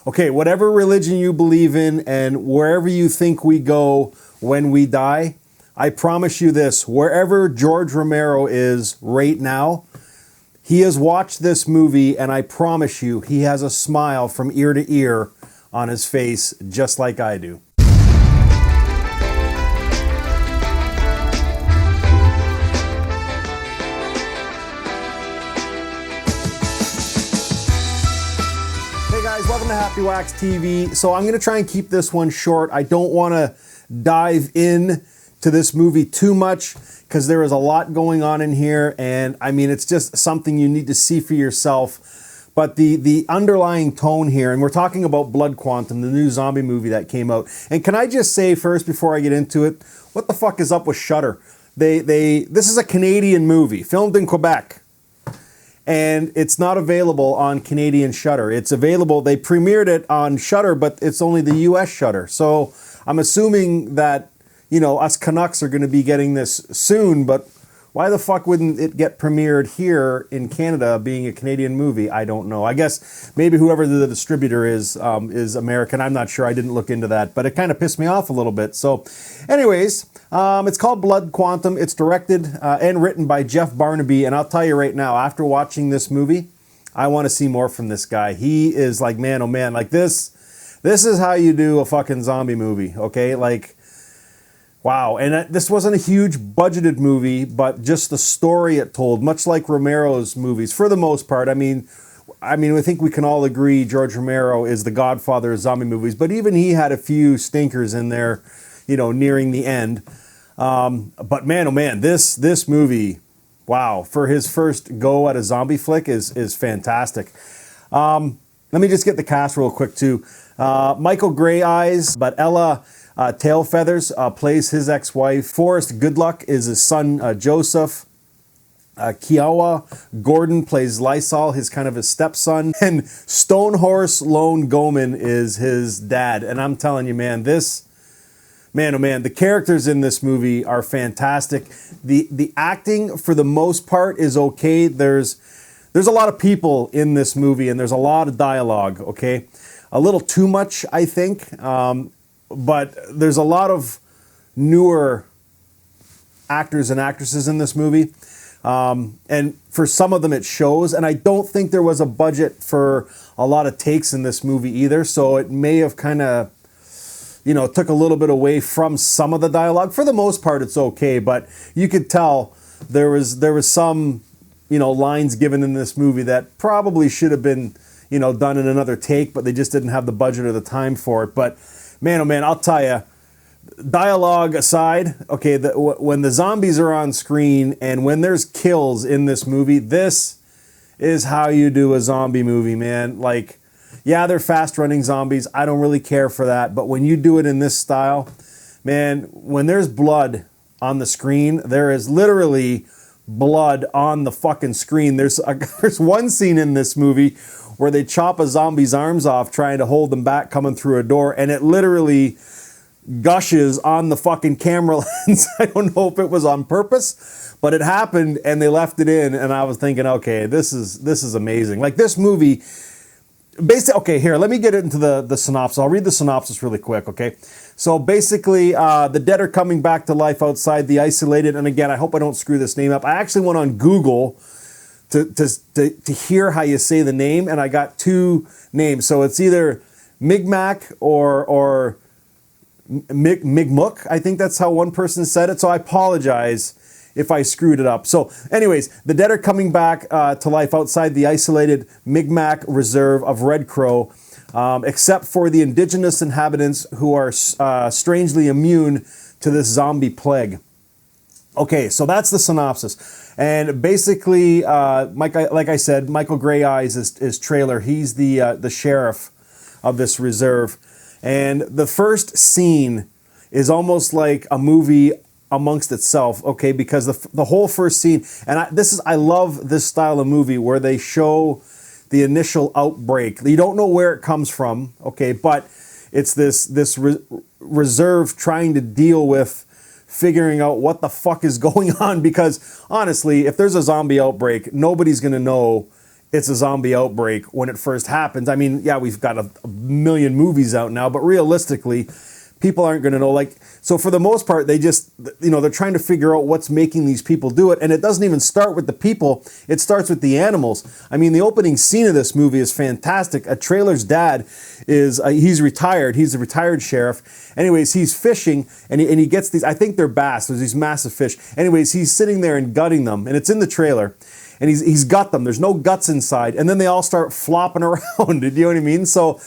Okay, whatever religion you believe in and wherever you think we go when we die, I promise you this, wherever George Romero is right now, he has watched this movie and I promise you he has a smile from ear to ear on his face just like I do. Hey guys, welcome to Happywax TV. So I'm going to try and keep this one short. I don't want to dive in to this movie too much because there is a lot going on in here, and I mean it's just something you need to see for yourself. But the underlying tone here, and we're talking about Blood Quantum, the new zombie movie that came out. And can I just say first before I get into it, what the fuck is up with Shudder? This is a Canadian movie filmed in Quebec. And it's not available on Canadian Shudder. It's available, they premiered it on Shudder, but it's only the US Shudder. So I'm assuming that, you know, us Canucks are gonna be getting this soon, but why the fuck wouldn't it get premiered here in Canada being a Canadian movie? I don't know. I guess maybe whoever the distributor is American. I'm not sure, I didn't look into that, but it kind of pissed me off a little bit. So anyways, it's called Blood Quantum. It's directed and written by Jeff Barnaby, and I'll tell you right now, after watching this movie, I want to see more from this guy. He is like, man, oh man, like this is how you do a fucking zombie movie, okay? Like, wow. And this wasn't a huge budgeted movie, but just the story it told, much like Romero's movies, for the most part. I mean, I think we can all agree George Romero is the godfather of zombie movies, but even he had a few stinkers in there, you know, nearing the end. But man, oh man, this movie, wow, for his first go at a zombie flick is fantastic. Let me just get the cast real quick too. Michael Grey Eyes, but Ella Tailfeathers plays his ex-wife. Forrest Goodluck is his son Joseph. Kiowa Gordon plays Lysol, his stepson. And Stonehorse Lone Goman is his dad. And I'm telling you, man, man, oh man, the characters in this movie are fantastic. The acting, for the most part, is okay. There's a lot of people in this movie, and there's a lot of dialogue, okay? A little too much, I think, but there's a lot of newer actors and actresses in this movie, and for some of them it shows, and I don't think there was a budget for a lot of takes in this movie either, so it may have kind of, you know, took a little bit away from some of the dialogue. For the most part, it's okay, but you could tell there was some, you know, lines given in this movie that probably should have been, you know, done in another take, but they just didn't have the budget or the time for it. But man, oh man, I'll tell you, dialogue aside, okay, when the zombies are on screen and when there's kills in this movie, this is how you do a zombie movie, man. Like, yeah, they're fast-running zombies. I don't really care for that. But when you do it in this style, man, when there's blood on the screen, there is literally blood on the fucking screen. There's one scene in this movie where they chop a zombie's arms off trying to hold them back coming through a door, and it literally gushes on the fucking camera lens. I don't know if it was on purpose, but it happened and they left it in, and I was thinking, okay, this is amazing. Like, this movie, basically, okay, here, let me get into the synopsis. I'll read the synopsis really quick, okay? So basically, the dead are coming back to life outside the isolated, and again, I hope I don't screw this name up. I actually went on Google to hear how you say the name, and I got two names. So it's either Micmac or Mi'kmaq. I think that's how one person said it. So I apologize if I screwed it up. So anyways, the dead are coming back to life outside the isolated Mi'kmaq reserve of Red Crow, except for the indigenous inhabitants who are strangely immune to this zombie plague. Okay, so that's the synopsis. And basically, like I said, Michael Grey Eyes is Trailer. He's the sheriff of this reserve. And the first scene is almost like a movie amongst itself, okay? Because the whole first scene, and I love this style of movie where they show the initial outbreak. You don't know where it comes from, okay? But it's this reserve trying to deal with figuring out what the fuck is going on, because honestly, if there's a zombie outbreak, nobody's going to know it's a zombie outbreak when it first happens. I mean, yeah, we've got a million movies out now, but realistically, people aren't going to know. Like, so for the most part, they just, you know, they're trying to figure out what's making these people do it. And it doesn't even start with the people. It starts with the animals. I mean, the opening scene of this movie is fantastic. A trailer's dad is, he's retired. He's a retired sheriff. Anyways, he's fishing and he gets these, I think they're bass. There's these massive fish. Anyways, he's sitting there and gutting them. And it's in the trailer. And he's got them. There's no guts inside. And then they all start flopping around. You know what I mean? So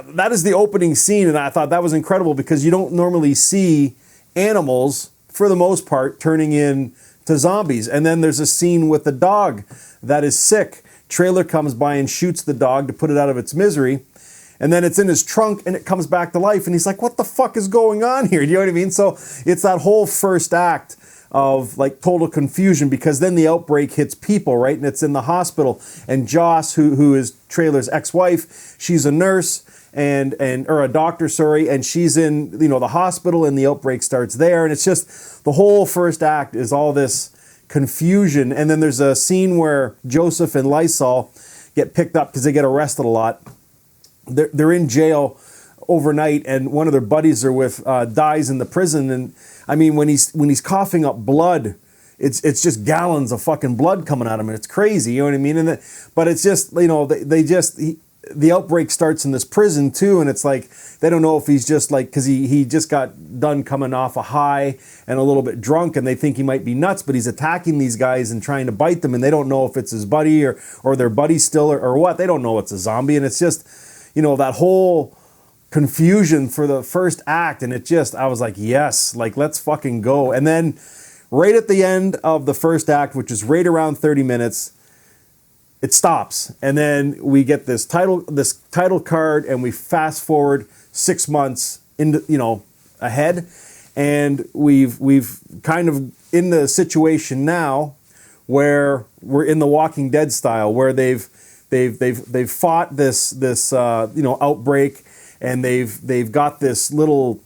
that is the opening scene. And I thought that was incredible because you don't normally see animals, for the most part, turning into zombies. And then there's a scene with the dog that is sick. Trailer comes by and shoots the dog to put it out of its misery. And then it's in his trunk and it comes back to life. And he's like, what the fuck is going on here? You know what I mean? So it's that whole first act of like total confusion, because then the outbreak hits people, right? And it's in the hospital. And Joss, who is Trailer's ex-wife, she's a nurse or a doctor, sorry, and she's in, you know, the hospital, and the outbreak starts there. And it's just the whole first act is all this confusion. And then there's a scene where Joseph and Lysol get picked up because they get arrested a lot. They're in jail overnight, and one of their buddies they're with dies in the prison. And I mean, when he's coughing up blood, it's just gallons of fucking blood coming at him, and it's crazy, you know what I mean? But it's just, you know, the outbreak starts in this prison too, and it's like they don't know if he's just like, because he just got done coming off a high and a little bit drunk, and they think he might be nuts, but he's attacking these guys and trying to bite them, and they don't know if it's his buddy or their buddy still or what. They don't know it's a zombie, and it's just, you know, that whole confusion for the first act. And I was like, yes, like, let's fucking go. And then right at the end of the first act, which is right around 30 minutes, it stops. And then we get this title card, and we fast forward 6 months into, you know, ahead. And we've kind of in the situation now where we're in the Walking Dead style, where they've fought this you know, outbreak. And they've got this little,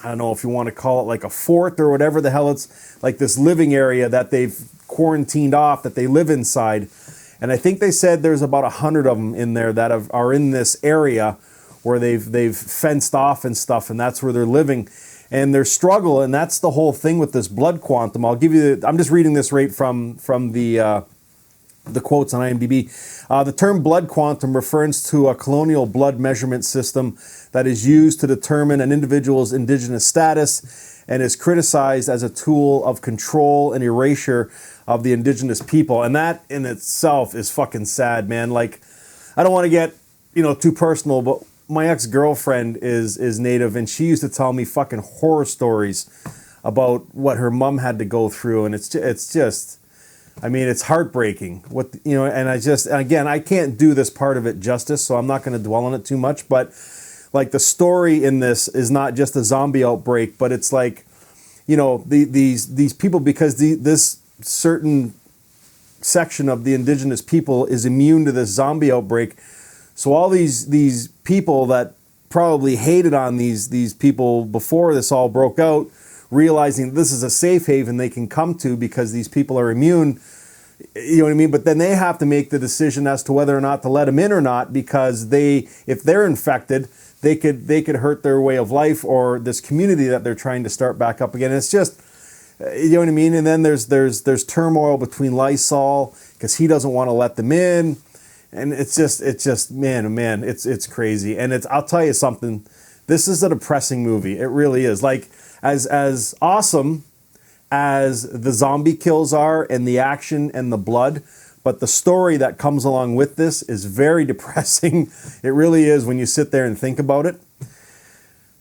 I don't know if you want to call it like a fort or whatever the hell, it's like this living area that they've quarantined off, that they live inside. And I think they said there's about 100 of them in there that are in this area where they've fenced off and stuff, and that's where they're living. And their struggle, and that's the whole thing with this blood quantum. I'll give you I'm just reading this right from the quotes on IMDb. The term blood quantum refers to a colonial blood measurement system that is used to determine an individual's indigenous status, and is criticized as a tool of control and erasure of the indigenous people. And that in itself is fucking sad, man. Like, I don't want to get, you know, too personal, but my ex-girlfriend is Native, and she used to tell me fucking horror stories about what her mom had to go through, and it's just I mean, it's heartbreaking. And I can't do this part of it justice, so I'm not going to dwell on it too much. But like, the story in this is not just a zombie outbreak, but it's like, you know, these people, because this certain section of the indigenous people is immune to this zombie outbreak. So all these people that probably hated on these people before this all broke out, realizing this is a safe haven they can come to because these people are immune, you know what I mean? But then they have to make the decision as to whether or not to let them in or not, because if they're infected, they could hurt their way of life or this community that they're trying to start back up again. It's just, you know what I mean? And then there's turmoil between Lysol because he doesn't want to let them in, and it's just man, oh man, it's crazy. And I'll tell you something, this is a depressing movie. It really is. Like, as awesome as the zombie kills are, and the action and the blood, but the story that comes along with this is very depressing. It really is when you sit there and think about it.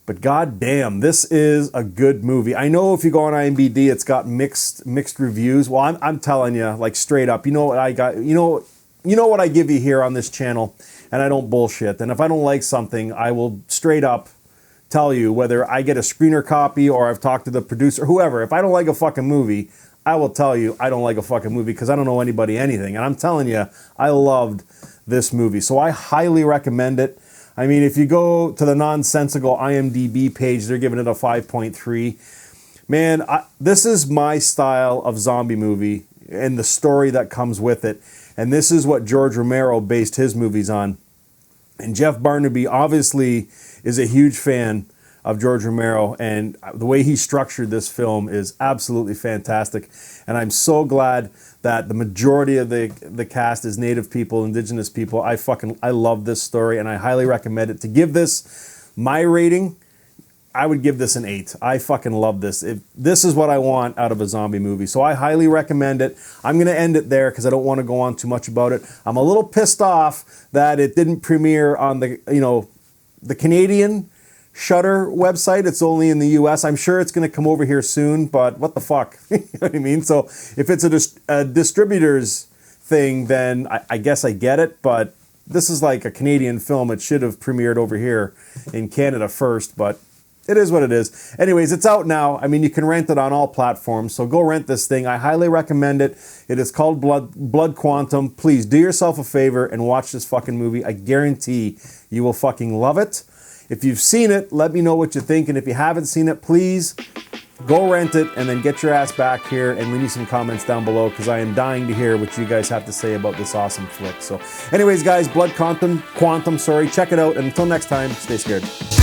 But goddamn, this is a good movie. I know if you go on IMDb, it's got mixed reviews. Well, I'm telling you, like, straight up, you know what I got, you know what I give you here on this channel, and I don't bullshit. And if I don't like something, I will straight up tell you, whether I get a screener copy or I've talked to the producer, whoever. If I don't like a fucking movie, I will tell you I don't like a fucking movie, because I don't know anybody anything. And I'm telling you, I loved this movie. So I highly recommend it. I mean, if you go to the nonsensical IMDb page, they're giving it a 5.3. Man, this is my style of zombie movie and the story that comes with it. And this is what George Romero based his movies on. And Jeff Barnaby obviously is a huge fan of George Romero, and the way he structured this film is absolutely fantastic. And I'm so glad that the majority of the cast is Native people, indigenous people. I love this story, and I highly recommend it. To give this my rating, I would give this an 8. I fucking love this. This is what I want out of a zombie movie. So I highly recommend it. I'm going to end it there because I don't want to go on too much about it. I'm a little pissed off that it didn't premiere on the Canadian Shudder website. It's only in the US. I'm sure it's going to come over here soon, but what the fuck? You know what I mean? So if it's a distributor's thing, then I guess I get it, but this is like a Canadian film. It should have premiered over here in Canada first, but it is what it is. Anyways, it's out now. I mean, you can rent it on all platforms, so go rent this thing. I highly recommend it. It is called Blood Quantum. Please do yourself a favor and watch this fucking movie. I guarantee you will fucking love it. If you've seen it, let me know what you think. And if you haven't seen it, please go rent it and then get your ass back here and leave me some comments down below because I am dying to hear what you guys have to say about this awesome flick. So anyways, guys, Blood Quantum, check it out. And until next time, stay scared.